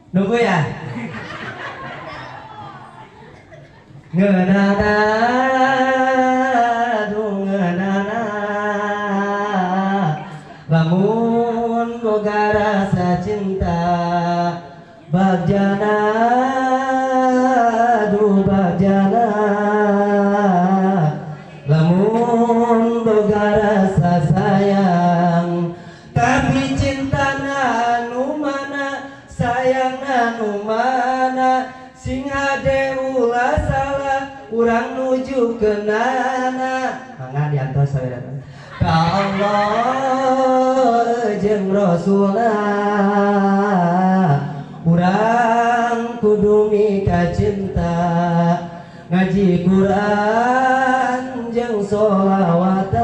Nunggu ya. Ngeunana ngeunana lamun boga rasa cinta bagjana bagjana lamun boga rasa sayang tapi cinta anu mana sayang anu mana sing ade ulah salah urang nuju ke nana mangga diantos saudara ka Allah jeung Rasulullah urang kudu mika cinta ngaji Quran jeung sholawatan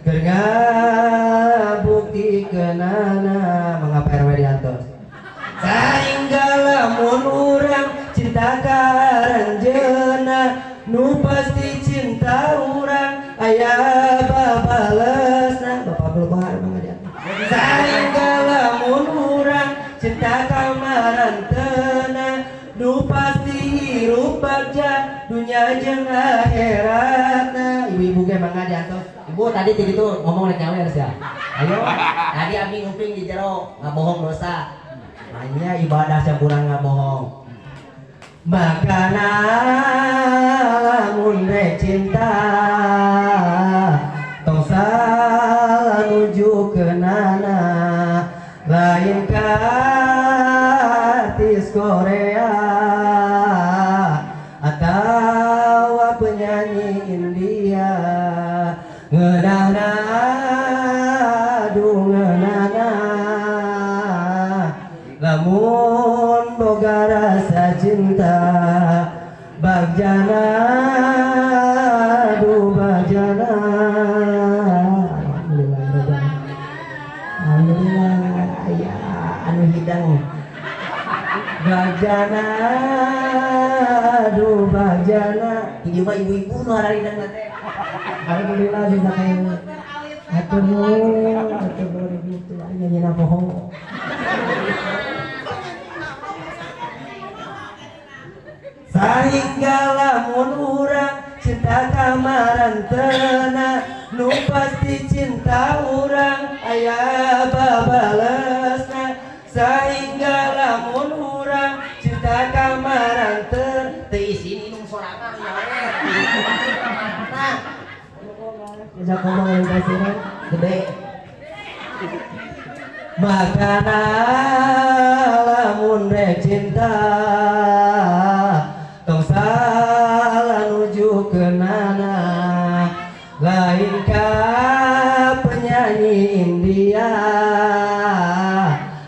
keur ngabuktikeunana mangga RW diantos saingga lamun urang cinta karanjeunna nu pasti cinta urang aya babalesna bapak belum mangga saingga lamun urang cinta kamarantena nu pasti hirup bagja dunya jeung akhiratna ibu-ibu ge mangga diantos ibu tadi itu ngomong rek nyawer sia ayo tadi abdi nguping di jero ngabohong dosa hanya ibadah sakurang ngabohong makana lamun rek cinta tong salah nuju keunana lain ka artis Korea atau penyanyi India ngeunana ngeunana lamun boga rasa cinta bagjana bagjana alhamdulillah ya anu hidang bagjana bagjana ini mah ibu-ibu nu hararina teh alhamdulillah bisa kayak atur nuhun gitu nyanyi bohong saingga lamun urang cinta kamarantena nu pasti cinta urang aya babalesna saingga lamun urang cinta kamarantena teu isi minum sorangan nyawer nah jazakallahu khairan gede makana lamun rek cinta tong salah nuju keunana lain ka penyanyi India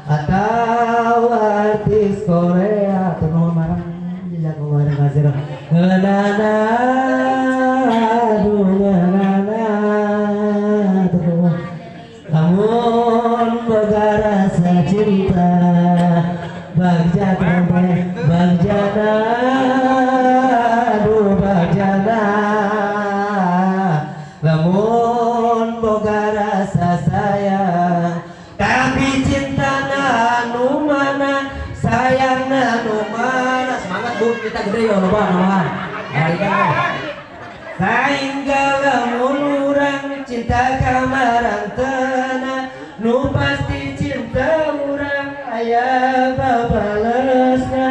atau artis Korea tuh marang jazakallahu khairan ngeunana ngeunana tuh lamun boga rasa cinta bagjana bagjana bagjana lamun boga rasa sayang tapi cinta anu mana sayang anu mana semangat bu kita gede ya loba nawan saingga lamun urang cinta kamarantena nu pasti cinta urang aya babalesna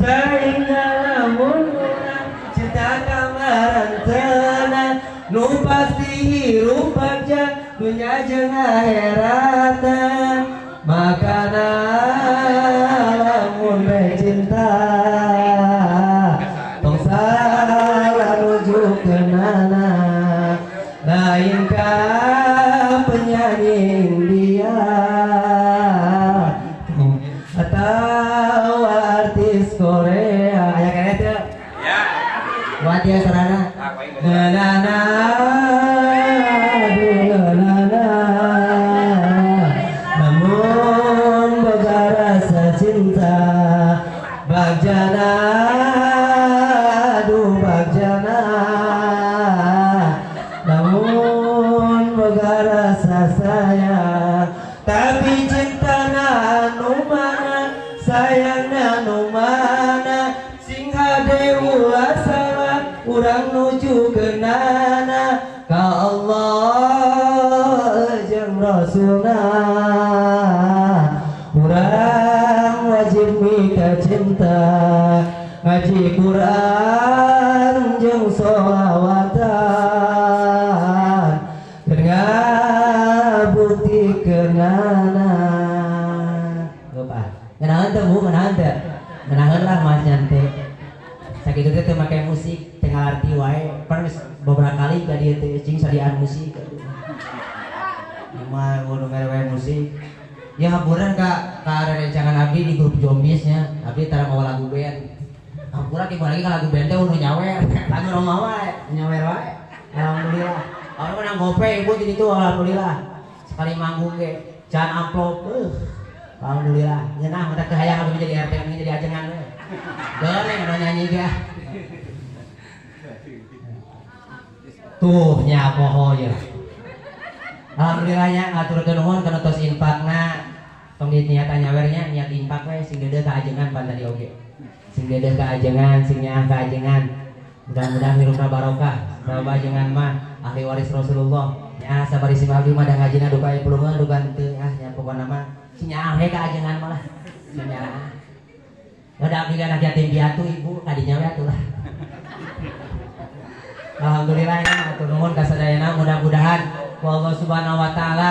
saingga lamun urang cinta kamarantena nu pasti hirup bagja dunya jeung akhiratna makana lamun rek cinta tong salah nuju keunana lain ka penyanyi India atau artis Korea aya kana teu ya buat dia sarana ngeunana ngeunana namun boga rasa cinta bagjana bagjana namun boga rasa sayang tapi cinta anu rasulna urang wajib mika cinta ngaji Quran jeung sholawatan dengan bukti kenana lupa kenalan teh bu kenalan teh kenalan lah mas nyantai sakit itu teh make musik tengah arti wae pernah beberapa kali ka dieu teh cing sadian musik mah kudu mere musik ya haburan ka rerencangan abdi di grup Jombisnya abdi tara mawa lagu band haburan di lagi ka lagu band teh udah nyawer lagu Roma wae nyawer wae alhamdulillah orang menang gope ibu di situ alhamdulillah sekali manggung ge can amplop alhamdulillah nyeunah mata teu hayang abdi jadi RT abdi jadi ajengan we deuleng anu nyanyi ge tuh nya poho ya alhamdulillahnya ngaturkeun nuhun kana tos infakna tong niatan nyawernya niat infak we sing deudeuh ka ajengan pan tadi oge sing deudeuh ka ajengan sing nyaang ka ajengan mudah-mudahan hirupna barokah sabab ajengan mah ahli waris Rasulullah nya sabari si abdi mah da ngajina duka aya pulungan duka teu nya pokona mah sing nyaang he ka ajengan mah lah sing nyaang da abdi anak yatim piatu ibu kadinya we atuh lah alhamdulillah ya atur nuhun kasadayana mudah-mudahan Allah subhanahu wa ta'ala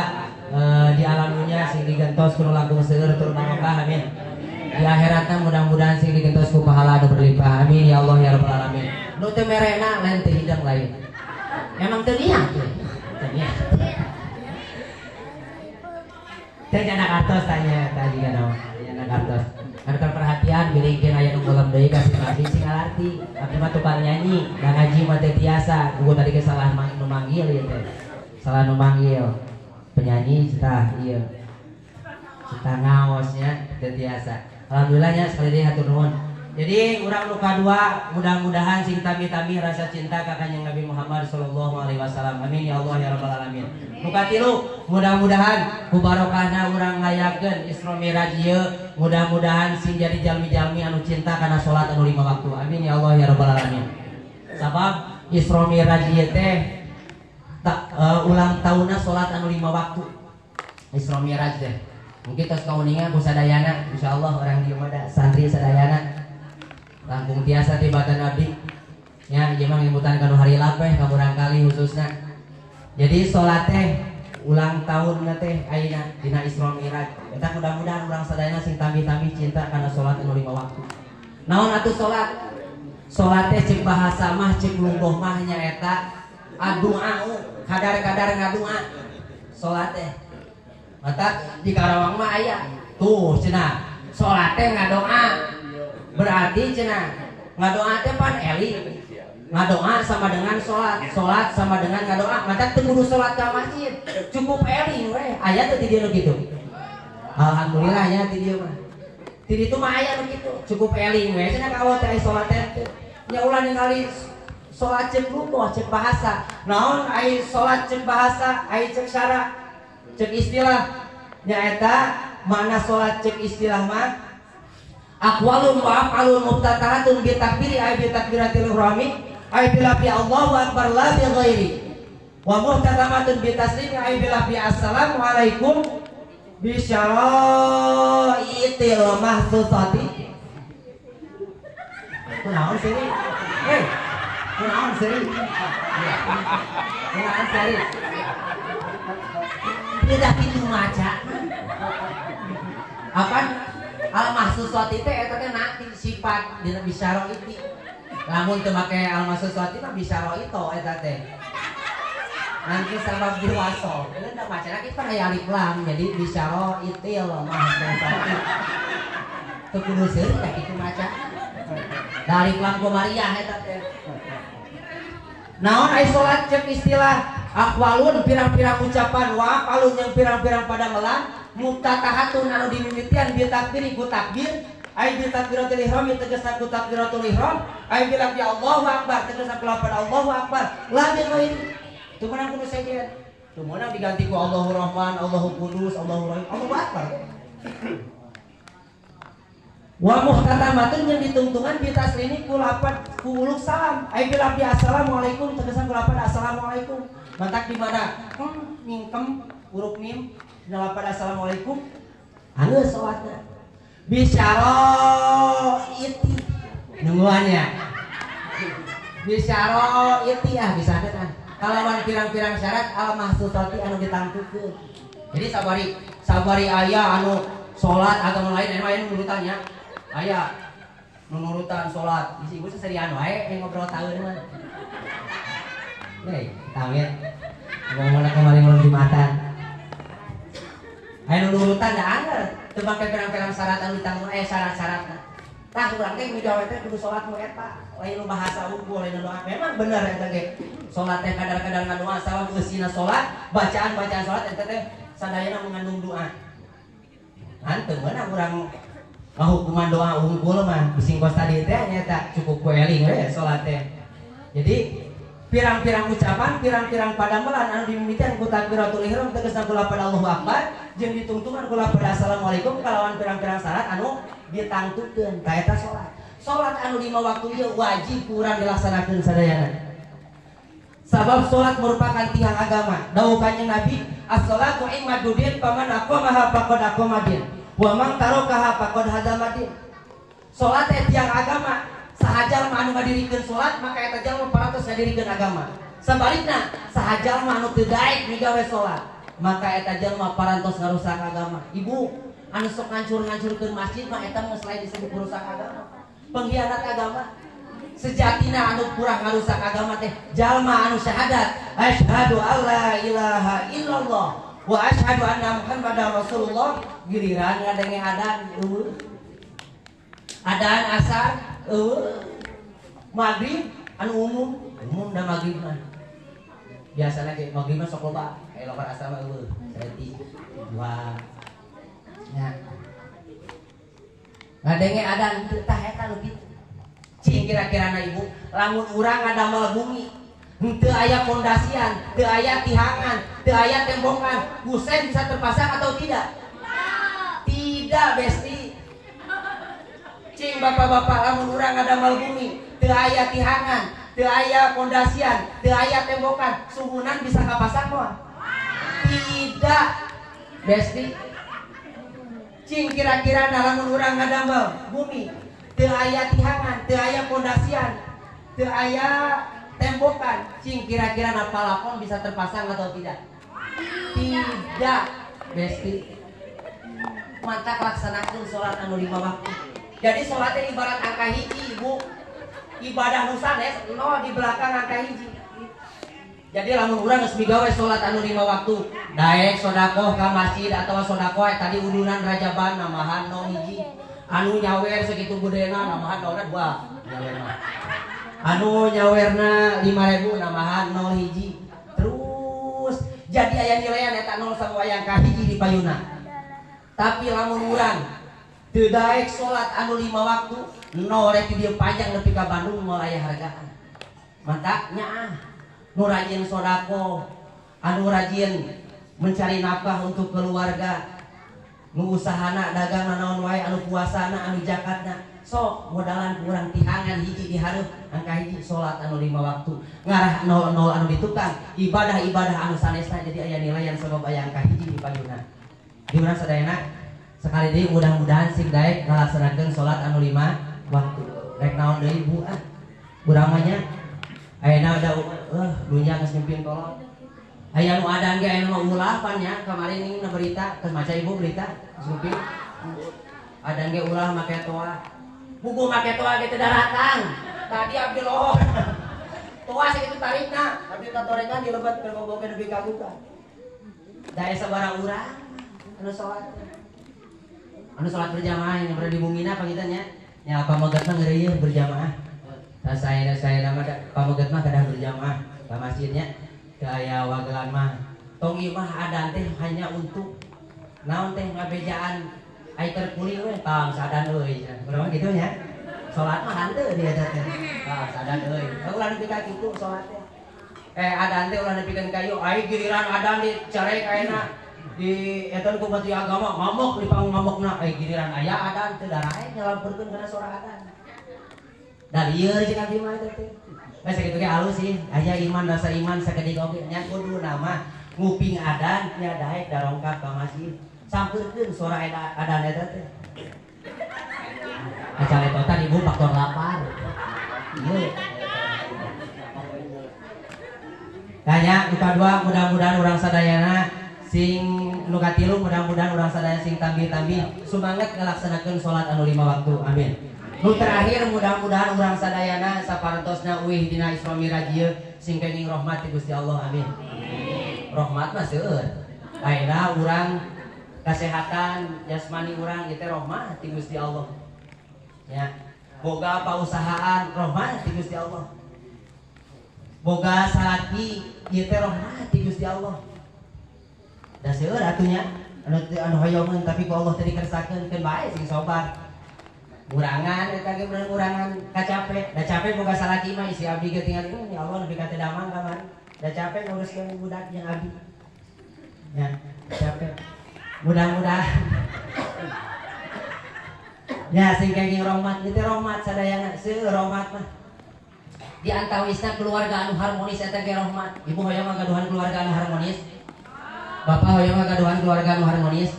di alam dunia sing digentos kuno langkung seueur tur barokah amin di akhiratna mudah-mudahan sing digentos ku pahala anu berlimpah amin ya Allah ya rabbal alamin nu teu merena lain teu hidang lain emang teu niat teu niat teh jana kartos tanya tadi kan jana kartos anu perhatian bilingkeun aya nu golem deui ka si abdi sing alarti abdi mah tukang nyanyi da ngaji mah teh tiasa gua tadi kesalahan nu manggil ieu teh salah nu manggil penyanyi cita iya cita ngawosnya tetiasa alhamdulillahnya sekali lagi hatur nuhun jadi urang nu kadua mudah-mudahan sing tami-tami rasa cinta ka kanjeng Nabi Muhammad sallallahu alaihi wasallam amin ya Allah ya rabbal alamin nu katilu mudah-mudahan ku barokahna urang ngayakeun Isra Miraj ieu mudah-mudahan sing jadi jalmi-jalmi anu cinta kana salat anu 5 waktu amin ya Allah ya rabbal alamin sabab Isra Miraj ieu teh ulang tahunna sholat anu 5 waktu Isra Miraj deh mungkin tos kauningan ku sadayana insyaallah orang dieu mah santri sadayana langkung tiasa tibatan abdi nya ieu mah ngimutan kanu hari lapeh ka barangkali khususna jadi sholat teh ulang tahunna teh ayeuna dina Isra Miraj eta mudah-mudahan urang sadayana sing tami-tami cinta kana sholat anu 5 waktu naon atuh sholat teh cek bahasa mah cek lungguh mah nyaeta adu'a kadar-kadar ngadua sholat teh mata di Karawang mah aya tuh cenah sholat teh ngadoa berarti cenah ngadoa teh pan eli ngadoa sama dengan sholat sama dengan ngadoa mata teu kudu sholat ka masjid cukup eli we aya teh di dieu kitu alhamdulillah nya di dieu mah di ditu mah aya begitu cukup eli we cenah kawa teh sholat teh nya ulah ningali sholat cek lupa cek bahasa naon ai sholat cek bahasa ai cek syara cek istilah nyaeta mana sholat cek istilah mah aqwalun wa af'alun muftatahatun bi takbiri ai bi takbiratil ihrami ai bi lafzi Allahu akbar la bi ghairi wa muftatamatun bi taslimi ai bi lafzi assalamu alaikum bi syara'itil mahsusati naon sih Kunaon seri? Kunaon seri? Tidak gitu maca. Apan al-mahsusati teh eta teh nanti sifat dina bisyara itu. Lamun teu make al-mahsusati mah bisyara itu eta teh. Nanti sabab diwaso. Ini teh macana kita aya alif lam jadi bisyara itil mahsusati. Teu kudu seueur da kitu maca. Dari lam komariah eta teh. Naon ai salat cek istilah aqwalun pirang-pirang ucapan wa aqalun yang pirang-pirang pada melang muftatahatun anu dimimitian bi takbir ku takbir ai bi takbiratul ihram tegasna ku takbiratul ihram ai bi lafzi Allahu akbar tegasna ku lafaz Allahu akbar la bi ghairi teu meunang kudu saja teu meunang diganti ku Allahu Rahman Allahu Qudus Allahu Rahim Allahu akbar wa muhtatamatun yang ditungtungan bi taslimi ku lafaz ku uluk salam ai bi lafzi assalamualaikum tegasna ku lafaz assalamualaikum mantak di mana mingkem huruf mim Nalapan assalamualaikum anu salatna bisyaro iti nungguannya bisyaro iti bisa kan kalawan pirang-pirang syarat al mahsusati anu ditangtukeun. Jadi sabari aya anu salat agama lain aya nurutannya aya nurutan salat bisi ibu seserian wae ngobrol taeun mah hei tawet ngomongna kemarin malam Jumatan aya nurutan da anggar teu make pirang-pirang syarat anu ditanggung syarat-syaratna tah urang teh mijawe teh kudu salat nu eta lain nu bahasa unggul lain doa memang bener eta ge salat teh kadar-kadar ngadoa salah eusina salat bacaan salat eta teh sadayana mengandung doa anteu meunang urang ngahukuman doa unggul mah bising kos tadi teh nyata cukup kueling we salat teh. Jadi pirang-pirang ucapan, pirang-pirang padamelan anu dimimitian ku takbiratul ihram tegasna kula pada Allahu Akbar jeung ditungtungan kula pada assalamualaikum kalawan pirang-pirang syarat anu ditangtukeun ka eta salat. Salat anu 5 waktu ieu wajib kurang dilaksanakeun sadayana. Sabab salat merupakan tiang agama. Dawuh Kanjeng Nabi, as-salatu imaduddin faman aqamaha faqad aqamadin. Wa man tarakaha faqad hadamadin. Salat teh tiang agama. Sahaja mah anu ngadirikeun salat maka eta jalma parantos ngadirikeun agama. Sabalikna, sahaja mah anu teu daek migawe salat maka eta jalma parantos ngarusak agama. Ibu, anu sok ngancur-ngancurkeun masjid mah eta mah selain disebut merusak agama, pengkhianat agama. Sejatina anu kurang ngarusak agama teh jalma anu syahadat asyhadu alla ilaha illallah wa asyhadu anna muhammadar rasulullah giliran ngadenge adan adan asar maghrib anu umum da maghrib mah biasana ge maghrib mah sok loba loba asar mah saeuti dua nya ngadenge adan tah eta nu kitu cing kira-kira na ibu lamun urang ngadamel bumi teu aya pondasian teu aya tihangan teu aya tembokan kusen bisa terpasang atau tidak? Tidak besti cing bapak-bapak lamun urang ngadamel bumi teu aya tihangan teu aya pondasian teu aya tembokan suhunan bisa kapasang moal? Tidak besti cing kira-kira na lamun urang ngadamel bumi teu aya tihangan, teu aya pondasian, teu aya tembokan, cing kira-kira na palafon bisa terpasang atau tidak? Tidak, besti. Mantap laksanakeun salat anu 5 waktu. Jadi salatnya ibarat angka hiji, Ibu. Ibadah nu sanes no di belakang angka hiji. Jadi lamun urang geus migawe salat anu 5 waktu, daek sedekah ka masjid atawa sedekah tadi udunan rajaban namahan no hiji. Anu nyawer segitu gedena namahan nolna 2 nyawer mah. Anu nyawerna 5.000 namahan 0 hiji. Terus jadi aya nilaian eta 0 sama wayang ka hiji di payuna. Tapi lamun urang teu daek salat anu 5 waktu, 0 rek di panjang nepi ka Bandung moal aya hargaan. Mantap nya nu rajin sodako, anu rajin mencari nafkah untuk keluarga, nu usahana dagang naon wae anu puasana anu zakatna sok modalan kurang tihangan hiji dihareup angka hiji salat anu 5 waktu ngarah 00 anu ditukang ibadah-ibadah anu sanesna jadi aya nilaian sabab aya angka hiji di payuna. Di urang sadayana sekali deui mudah-mudahan sing daek ngalaksanakeun salat anu 5 waktu. Rek naon deui Bu ah. Urang mah nya ayeuna da dunya geus nyempin tolong. Aya nu adan ge aya nu ulah pan nya kemarin ini berita geus maca Ibu berita supir adan ge ulah make toa. Buku make toa ge teu daratang. Tadi abdi lohor. Toa sakitu tarikna, abdi tatorengan dilebat berboboke nepi ka buka. Da aya sabaraha urang anu salat. Anu salat berjamaah yang berada di bumina pangitan nya. Nya pamegat mah ngeureuyeuh berjamaah. Da saya nama pamegat mah kada berjamaah ka masjidnya. Gaya wagelan mah tong ieu mah adan teh hanya untuk naon teh ngabejaan ai terkuling we tang sadan euy urang kitu nya salat mah hanteu di eta teh sadan euy ulah nepi ka kitu salat teh adan teh ulah nepikeun kayu ai giliran adan dicarek ayeuna di eta ku menteri agama ngamuk di panggung ngamukna ai giliran aya adan teu darae nyalampurkeun kana suara adan da lieur jeung abdi mah eta teh. Sakitu ge alus sih, aya iman rasa iman sakedik oge nya kudu nama nguping adan nya daek darongkap ka masjid sampeurkeun suara adan eta teh acara eta ibu faktor lapar ieu tanya luka dua mudah-mudahan urang sadayana sing nu katilu mudah-mudahan urang sadaya sing tambi-tambi sumanget ngalaksanakeun salat anu 5 waktu amin. Nu terakhir mudah-mudahan urang sadayana saparentosna uih dina Isra Miraj ieu sing kenging rahmat ti Gusti Allah amin. Rahmat mah seueur. Ayeuna urang kesehatan jasmani urang ieu teh rahmat ti Gusti Allah. Ya. Boga pausahaan rahmat ti Gusti Allah. Boga salaki ieu teh rahmat ti Gusti Allah. Da seueur atunya anu hoyongeun tapi ku Allah teh dikersakeun keun bae sing sobar. Urangan eta ge bener urangan kacape. Da capek boga salaki mah isi abdi ge tinggal ya Allah nepi ka teh damang kamari. Da capek nguruskeun budak yang abdi. Ya, capek. Mudah-mudahan ya sing kenging rahmat ieu teh rahmat sadayana seueur rahmat mah. Di antawisna keluarga anu harmonis eta ge rahmat. Ibu hoyong ngagaduhan keluarga anu harmonis. Bapak hoyong ngagaduhan keluarga anu harmonis.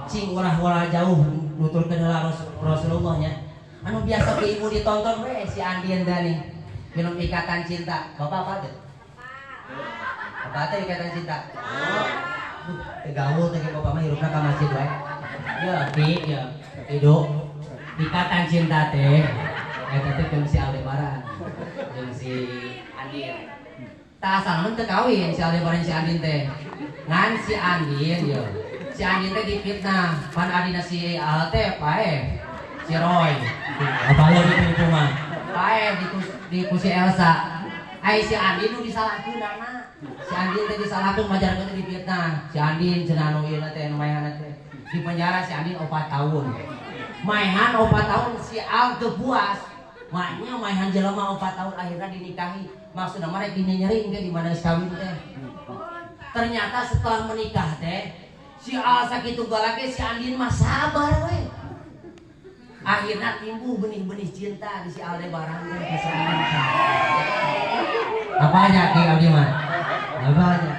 Cing ulah-ulah jauh nuturkeun heula Rasulullah nya. Anu biasa ke ibu ditonton we si Andien teh nih. Film Ikatan Cinta. Bapak apa teh? Bapak teh Ikatan Cinta. Gaul teh bapak mah hirupna ka masjid wae. Ya, Ido. Ikatan Cinta teh eta teh jeung si Aldebaran. Jeung si Andien. Tah asal teu kawin si Aldebaran si Andien teh. Ngan si Andien yo. Si Andien teh dipitnah, pan adina si Al teh pae. Si Roy. Apa lo ditipu mah? Pae di si Elsa. Ai si Andien nu disalahkeun anak. Si Andien teh disalahkeun majarkeun dipitnah. Si Andien cenah anu ieu teh anu maehan teh. Di penjara si Andien 4 tahun. Maehan 4 tahun si Al teu puas. Maknya maehan jelema 4 tahun akhirnya dinikahi. Maksudna mah rek dinyeri engke di mana kawin teh. Ternyata setelah menikah teh si Al sakitu galake si Andien mah sabar we. Akhirnya timbul benih-benih cinta di si Aldebaran teh ka si Andien. Apanya Ki Abdi mah? Apanya?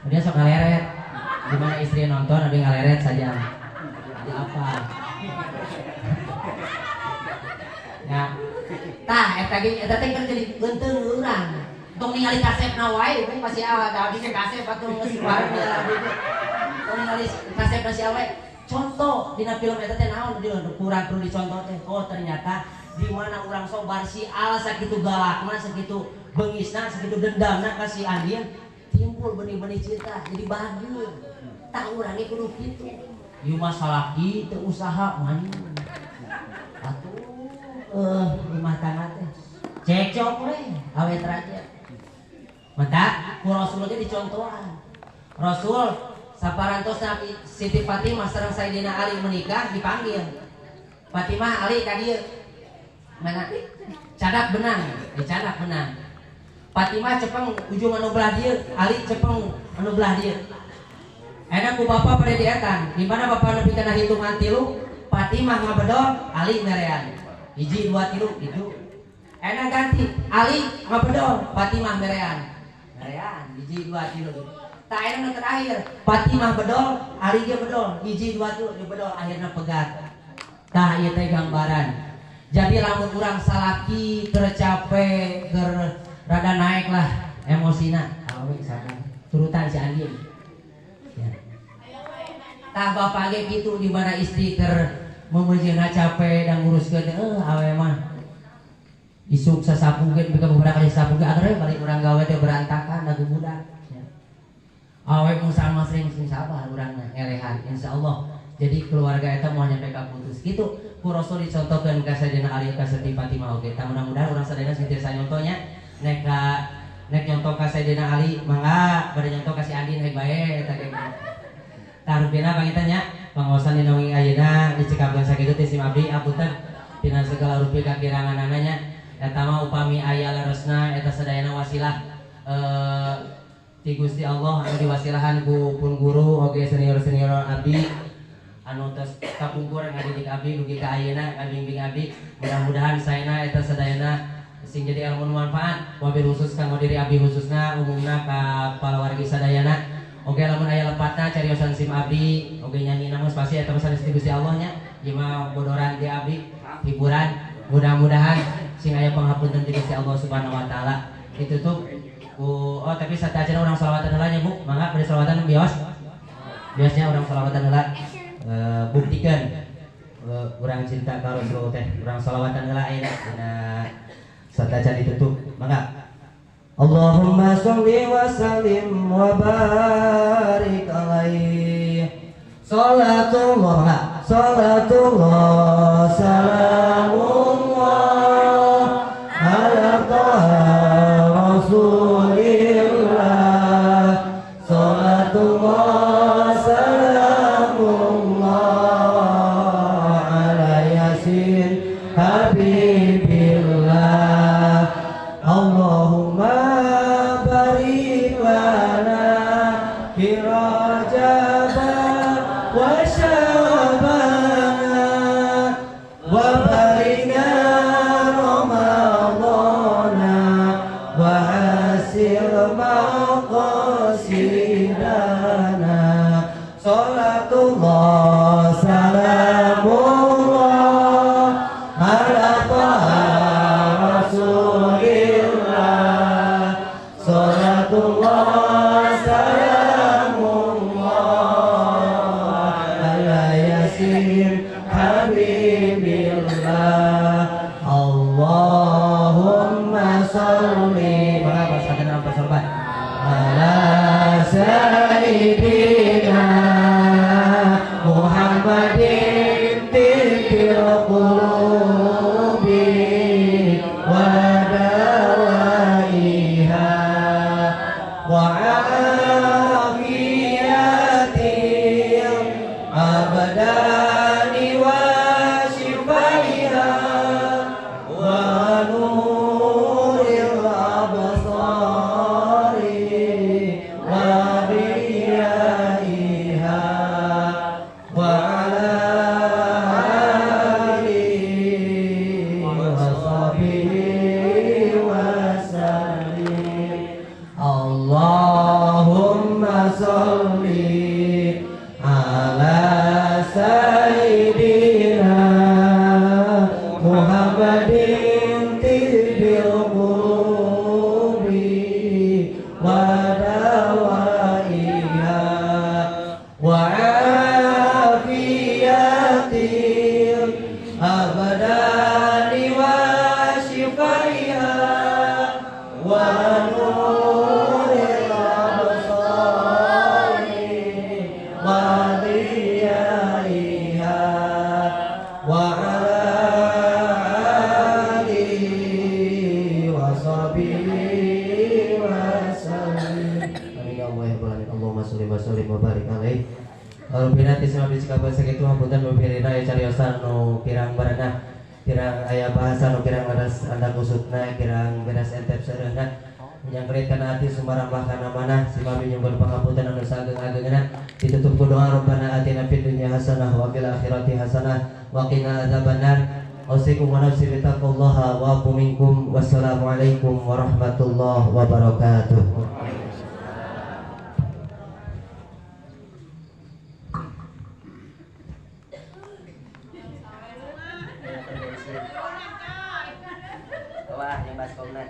Dia sok ngaleret. Di mana istri nonton ada ngaleret saja. Ada apa? Ya. Tah eta teh keur jadi geunteng urang. Tong ningali kasepna wae we pasti ada abdi teh kasep atuh geus bareng abdi teh. Tong ningali kasepna si awe. Contoh dina film eta teh naon kurang perlu dicontoh teh. Oh ternyata di mana urang sobar si Al sakitu galakna sakitu beungisna sakitu dendamna ka si Andien timbul benih-benih cinta jadi bahagia. Tah urang ge kudu kitu. Ieu masalah kitu usaha manyun. Atuh rumah tangga teh cekcok we awet raja. Mata ku Rasul ge dicontohan. Rasul saparantosna Siti Fatimah sareng Sayyidina Ali menikah dipanggil. Fatimah Ali ka dieu. Mana? Cadak benang, dicadak benang. Fatimah cepeng ujung anu belah dieu, Ali cepeng anu belah dieu. Enak ku bapa pada dietan, di mana bapa nepi kana hitungan 3, Fatimah ngabedol, Ali merean. 1 2 3 gitu. Enak ganti, Ali ngabedol, Fatimah merean. Merean 1 2 3 gitu. Tak enak terakhir, Fatimah bedol, Ali ge bedol, 1 2 3 bedol akhirna pegat. Tah ieu teh gambaran. Jadi lamun urang salaki tercape rada naik lah emosina. Awe sadar. Turutan si Andien. Ya. Tah bapak ge kitu di mana istri memujiana capek dan nguruskeun awe mah. Isuk sasapu ge bika beberapa kali sasapu ge akhirnya balik urang gawe teh berantakan lagu budak. Ya. Awe musa masring sing sabar urangna elehan insyaallah. Jadi keluarga eta moal nyampe ka putus kitu. Ku Rasul dicontohkeun ka Sayyidina Ali ka Siti Fatimah oge. Tah mudah-mudahan urang sadayana sing tiasa nyontohnya nek nyontoh ka Sayyidina Ali mangga bade nyontoh ka si Andien hayang bae eta ge. Tah rupina pangitan nya pangaosan dina wengi ayeuna dicekapkeun sakitu ti sim abdi apunten tina segala rupi kakiranganana nya eta mah upami aya leresna eta sadayana wasilah ti Gusti Allah anu diwasilahan ku pun guru oge senior-senior abdi anu tos kapungkur ngadidik abdi dugi ka ayeuna bimbing abdi mudah-mudahan saena eta sadayana sing jadi ilmu manfaat wabil khusus kanggo diri abdi khususna umumna ka palawargi sadayana. Oke lamun aya lepatna cariosan sim abdi oke nyanyi nama spasi eta pesan Gusti Allah nya ieu mah bodoran di abdi hiburan mudah-mudahan sing aya panghapunten ti Gusti Allah Subhanahu wa taala ditutup ku oh tapi sateuaceuna urang shalawatan heula nya Bu mangga bade shalawatan bios biasanya urang shalawatan heula buktikeun urang cinta ka Rasul teh urang shalawatan heula ayeuna dina sateuacan ditutup mangga Allahumma sholli wa sallim wa barik alaihi salatullah salamullah ala taha rasulillah salatullah salamullah ala yasin habibillah Allahumma barik lana fi Rajab wa Sya'ban wa barikna Ramadana wa hasil maqasidana salatullah salamullah ala taha rasulillah salatullah salamullah ala yasin habibillah Allahumma sholli ala sayyidina Muhammadin tibbil qulubi wa dawaiha wa afiyatil abdani wa shifaiha wa nuril absari wa riyaiha wa ala alihi wa sahbihi wa sallim Allahumma sholli ala sayyidina Muhammadin tibbil qulubi wa dawaiha wa afiyatil abdani wa shifaiha wa nuril absari wa riyaiha wa ala alihi wa sahbihi wa sallim amin ya Allah ya Rabbal alamin Allahumma sholli wa sallim wa barik alaihi Rabbina tisna bisikaban sakitu hapunten mubirina ya cariosan nu kirang barana kirang aya bahasa nu kirang ngaras anda kusutna kirang beres entep sareuna nyangkreutkeun hati sumarambah kana manah si mami nyumbul pangapunten anu saageng-ageungna ditutup ku doa Rabbana atina fid dunya hasanah wa fil akhirati hasanah wa qina adzabannar Ausikum wa nafsi bittaqwallaha wa aqu minkum wassalamualaikum warahmatullahi wabarakatuh. Wah, yang baskomna.